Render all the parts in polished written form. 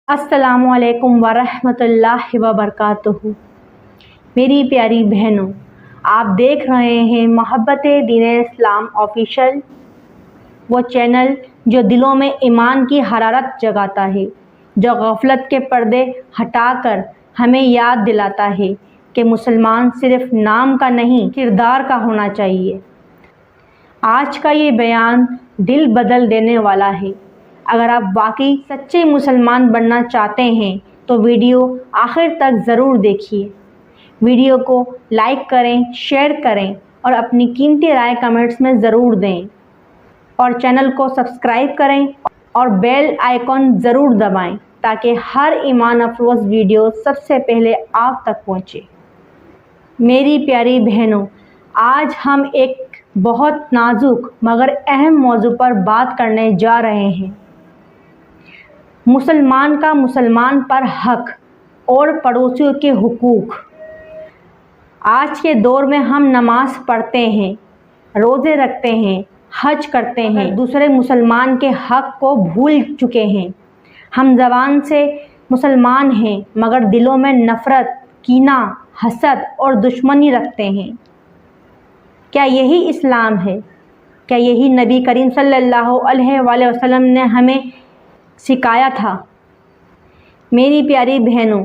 अस्सलामु अलैकुम वरहमतुल्लाहि वबरकातुहू। मेरी प्यारी बहनों, आप देख रहे हैं मोहब्बत दीन इस्लाम ऑफिशियल, वो चैनल जो दिलों में ईमान की हरारत जगाता है, जो गफलत के पर्दे हटाकर हमें याद दिलाता है कि मुसलमान सिर्फ नाम का नहीं किरदार का होना चाहिए। आज का ये बयान दिल बदल देने वाला है। अगर आप वाकई सच्चे मुसलमान बनना चाहते हैं तो वीडियो आखिर तक ज़रूर देखिए। वीडियो को लाइक करें, शेयर करें और अपनी कीमती राय कमेंट्स में ज़रूर दें और चैनल को सब्सक्राइब करें और बेल आइकॉन ज़रूर दबाएं ताकि हर ईमान अफरोज़ वीडियो सबसे पहले आप तक पहुँचे। मेरी प्यारी बहनों, आज हम एक बहुत नाजुक मगर अहम मौजू पर बात करने जा रहे हैं। मुसलमान का मुसलमान पर हक और पड़ोसियों के हुकूक। आज के दौर में हम नमाज पढ़ते हैं, रोज़े रखते हैं, हज करते हैं, दूसरे मुसलमान के हक को भूल चुके हैं। हम ज़बान से मुसलमान हैं मगर दिलों में नफ़रत, कीना, हसद और दुश्मनी रखते हैं। क्या यही इस्लाम है? क्या यही नबी करीम सल्लल्लाहु अलैहि वसल्लम ने हमें सिखाया था? मेरी प्यारी बहनों,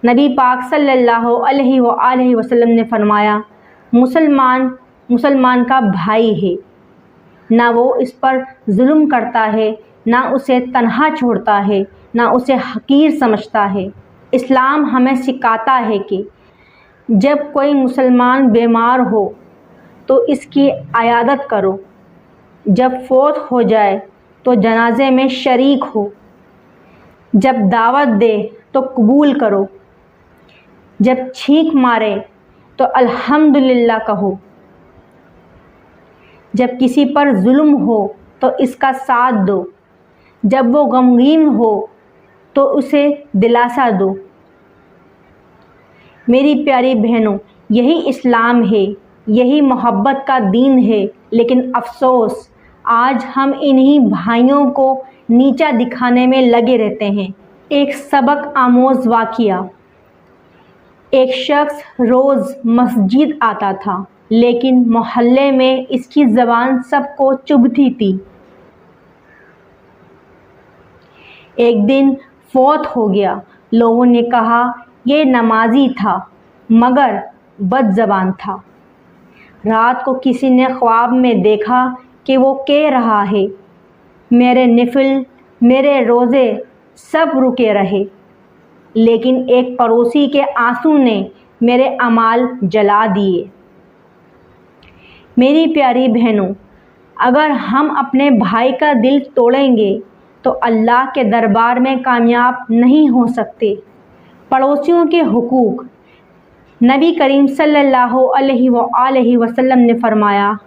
नबी पाक सल्लल्लाहु अलैहि वसल्लम ने फरमाया, मुसलमान मुसलमान का भाई है, ना वो इस पर जुल्म करता है, ना उसे तन्हा छोड़ता है, ना उसे हकीर समझता है। इस्लाम हमें सिखाता है कि जब कोई मुसलमान बीमार हो तो इसकी आयादत करो, जब फौत हो जाए तो जनाजे में शरीक हो, जब दावत दे तो कबूल करो, जब छींक मारे तो अल्हम्दुलिल्लाह कहो, जब किसी पर जुल्म हो तो इसका साथ दो, जब वो गमगीन हो तो उसे दिलासा दो। मेरी प्यारी बहनों, यही इस्लाम है, यही मोहब्बत का दीन है। लेकिन अफसोस, आज हम इन्हीं भाइयों को नीचा दिखाने में लगे रहते हैं। एक सबक आमोज़ वाक़िया। एक शख्स रोज़ मस्जिद आता था, लेकिन मोहल्ले में इसकी ज़बान सबको चुभती थी। एक दिन फौत हो गया। लोगों ने कहा ये नमाजी था मगर बदज़बान था। रात को किसी ने ख्वाब में देखा कि वो कह रहा है, मेरे नफिल, मेरे रोज़े सब रुके रहे, लेकिन एक पड़ोसी के आंसू ने मेरे अमाल जला दिए। मेरी प्यारी बहनों, अगर हम अपने भाई का दिल तोड़ेंगे तो अल्लाह के दरबार में कामयाब नहीं हो सकते। पड़ोसियों के हुकूक। नबी करीम सल्लल्लाहु अलैहि वसल्लम ने फरमाया,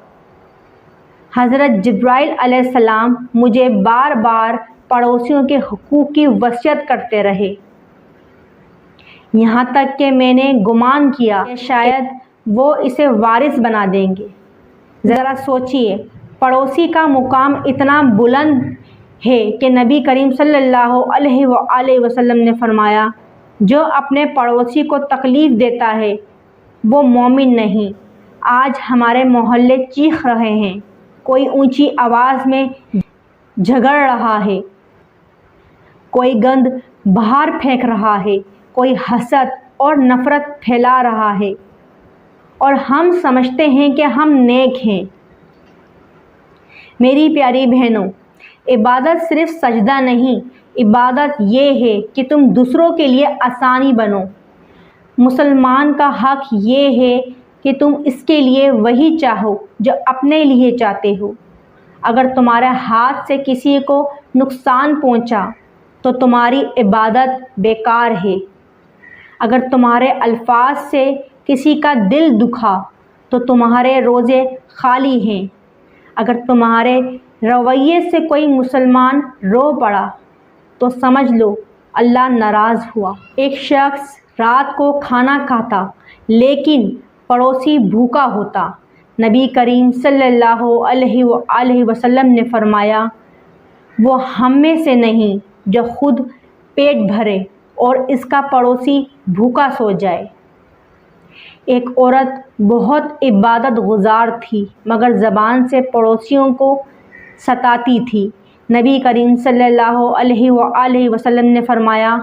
हज़रत जिब्राइल अलैहिस्सलाम मुझे बार बार पड़ोसियों के हुकूक की वसीयत करते रहे, यहाँ तक कि मैंने गुमान किया कि शायद वो इसे वारिस बना देंगे। ज़रा सोचिए, पड़ोसी का मुकाम इतना बुलंद है कि नबी करीम सल्लल्लाहु अलैहि वसल्लम ने फरमाया, जो अपने पड़ोसी को तकलीफ़ देता है वो मोमिन नहीं। आज हमारे मोहल्ले चीख रहे हैं, कोई ऊंची आवाज़ में झगड़ रहा है, कोई गंद बाहर फेंक रहा है, कोई हसद और नफ़रत फैला रहा है और हम समझते हैं कि हम नेक हैं। मेरी प्यारी बहनों, इबादत सिर्फ सजदा नहीं, इबादत ये है कि तुम दूसरों के लिए आसानी बनो। मुसलमान का हक ये है कि तुम इसके लिए वही चाहो जो अपने लिए चाहते हो। अगर तुम्हारे हाथ से किसी को नुकसान पहुंचा तो तुम्हारी इबादत बेकार है। अगर तुम्हारे अल्फाज से किसी का दिल दुखा तो तुम्हारे रोज़े खाली हैं। अगर तुम्हारे रवैये से कोई मुसलमान रो पड़ा तो समझ लो अल्लाह नाराज़ हुआ। एक शख्स रात को खाना खाता लेकिन पड़ोसी भूखा होता। नबी करीम सल्लल्लाहु अलैहि वसल्लम ने फरमाया, वो हम में से नहीं जो खुद پیٹ بھرے اور اس کا پڑوسی بھوکا سو جائے۔ ایک عورت بہت عبادت گزار تھی مگر زبان سے پڑوسیوں کو ستاتی تھی۔ نبی کریم صلی اللہ علیہ وآلہ وسلم نے فرمایا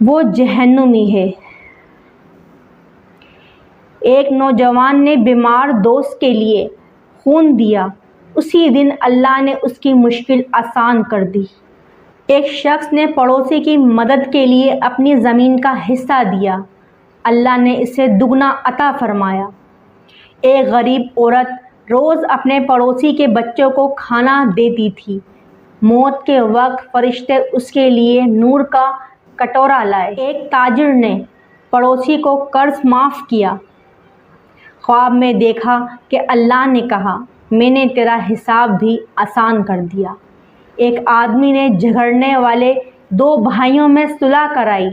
وہ جہنمی ہے۔ ایک نوجوان نے بیمار دوست کے لیے خون دیا، اسی دن اللہ نے اس کی مشکل آسان کر دی۔ ایک شخص نے پڑوسی کی مدد کے لیے اپنی زمین کا حصہ دیا، اللہ نے اسے دگنا عطا فرمایا۔ ایک غریب عورت روز اپنے پڑوسی کے بچوں کو کھانا دیتی تھی، موت کے وقت فرشتے اس کے لیے نور کا کٹورا لائے۔ ایک تاجر نے پڑوسی کو قرض معاف کیا، خواب میں دیکھا کہ اللہ نے کہا میں نے تیرا حساب بھی آسان کر دیا۔ ایک آدمی نے جھگڑنے والے دو بھائیوں میں صلح کرائی،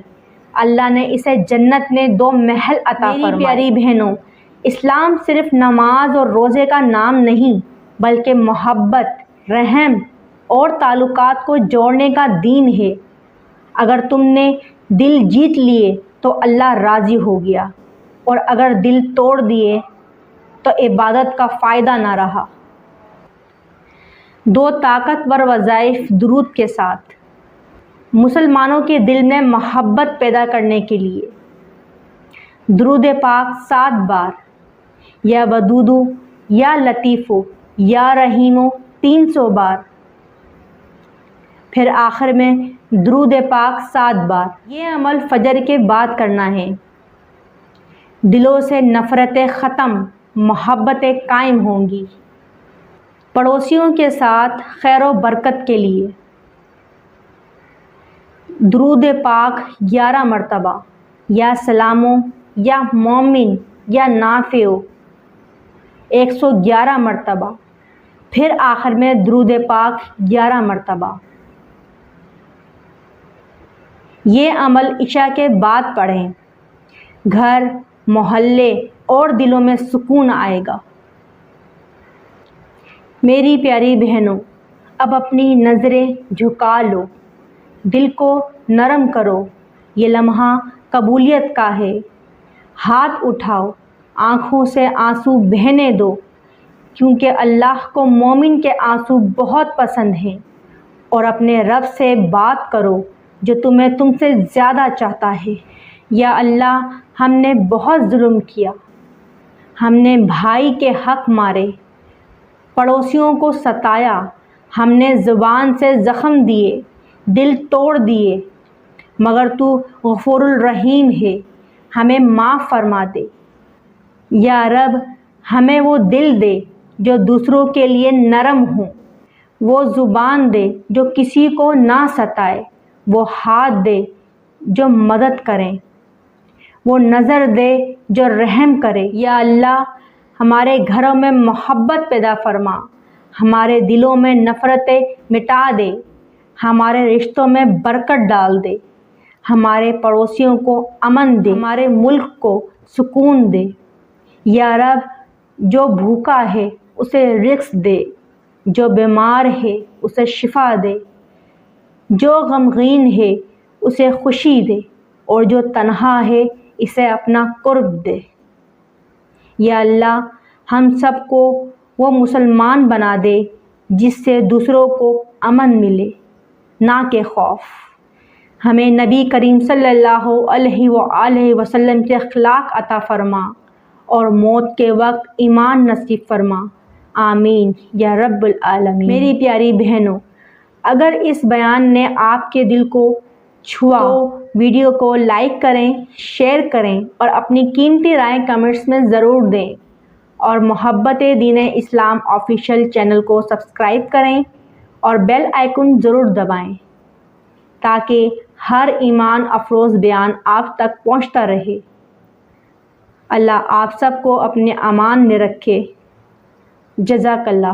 اللہ نے اسے جنت میں 2 محل عطا فرمائے۔ میری پیاری بہنوں، اسلام صرف نماز اور روزے کا نام نہیں بلکہ محبت، رحم اور تعلقات کو جوڑنے کا دین ہے۔ اگر تم نے دل جیت لیے تو اللہ راضی ہو گیا، اور اگر دل توڑ دیے تو عبادت کا فائدہ نہ رہا۔ 2 طاقتور وظائف درود کے ساتھ۔ مسلمانوں کے دل میں محبت پیدا کرنے کے لیے درود پاک 7 بار، یا ودودو، یا لطیفو، یا رحیمو 300 بار، پھر آخر میں درود پاک 7 بار۔ یہ عمل فجر کے بعد کرنا ہے۔ دلوں سے نفرتیں ختم، محبتیں قائم ہوں گی۔ پڑوسیوں کے ساتھ خیر و برکت کے لیے درود پاک 11 مرتبہ، یا سلامو، یا مومن، یا نافعو 111 مرتبہ، پھر آخر میں درود پاک 11 مرتبہ۔ یہ عمل عشاء کے بعد پڑھیں، گھر، محلے اور دلوں میں سکون آئے گا۔ میری پیاری بہنوں، اب اپنی نظریں جھکا لو، دل کو نرم کرو، یہ لمحہ قبولیت کا ہے۔ ہاتھ اٹھاؤ، آنکھوں سے آنسو بہنے دو، کیونکہ اللہ کو مومن کے آنسو بہت پسند ہیں، اور اپنے رب سے بات کرو جو تم سے زیادہ چاہتا ہے۔ یا اللہ، ہم نے بہت ظلم کیا، ہم نے بھائی کے حق مارے، پڑوسیوں کو ستایا، ہم نے زبان سے زخم دیے، دل توڑ دیے، مگر تو غفور الرحیم ہے، ہمیں معاف فرما دے۔ یا رب، ہمیں وہ دل دے جو دوسروں کے لیے نرم ہوں، وہ زبان دے جو کسی کو نہ ستائے، وہ ہاتھ دے جو مدد کریں، وہ نظر دے جو رحم کرے۔ یا اللہ، ہمارے گھروں میں محبت پیدا فرما، ہمارے دلوں میں نفرتیں مٹا دے، ہمارے رشتوں میں برکت ڈال دے، ہمارے پڑوسیوں کو امن دے، ہمارے ملک کو سکون دے۔ یا رب، جو بھوکا ہے اسے رزق دے، جو بیمار ہے اسے شفا دے، جو غمگین ہے اسے خوشی دے، اور جو تنہا ہے اسے اپنا قرب دے۔ یا اللہ، ہم سب کو وہ مسلمان بنا دے جس سے دوسروں کو امن ملے، نہ کہ خوف۔ ہمیں نبی کریم صلی اللہ علیہ وآلہ وسلم کے اخلاق عطا فرما، اور موت کے وقت ایمان نصیب فرما، آمین یا رب العالمین۔ میری پیاری بہنوں، اگر اس بیان نے آپ کے دل کو چھوا تو ویڈیو کو لائک کریں، شیئر کریں، اور اپنی قیمتی رائے کمنٹس میں ضرور دیں، اور محبت دین اسلام آفیشیل چینل کو سبسکرائب کریں اور بیل آئیکن ضرور دبائیں تاکہ ہر ایمان افروز بیان آپ تک پہنچتا رہے۔ اللہ آپ سب کو اپنے امان میں رکھے۔ جزاک اللہ۔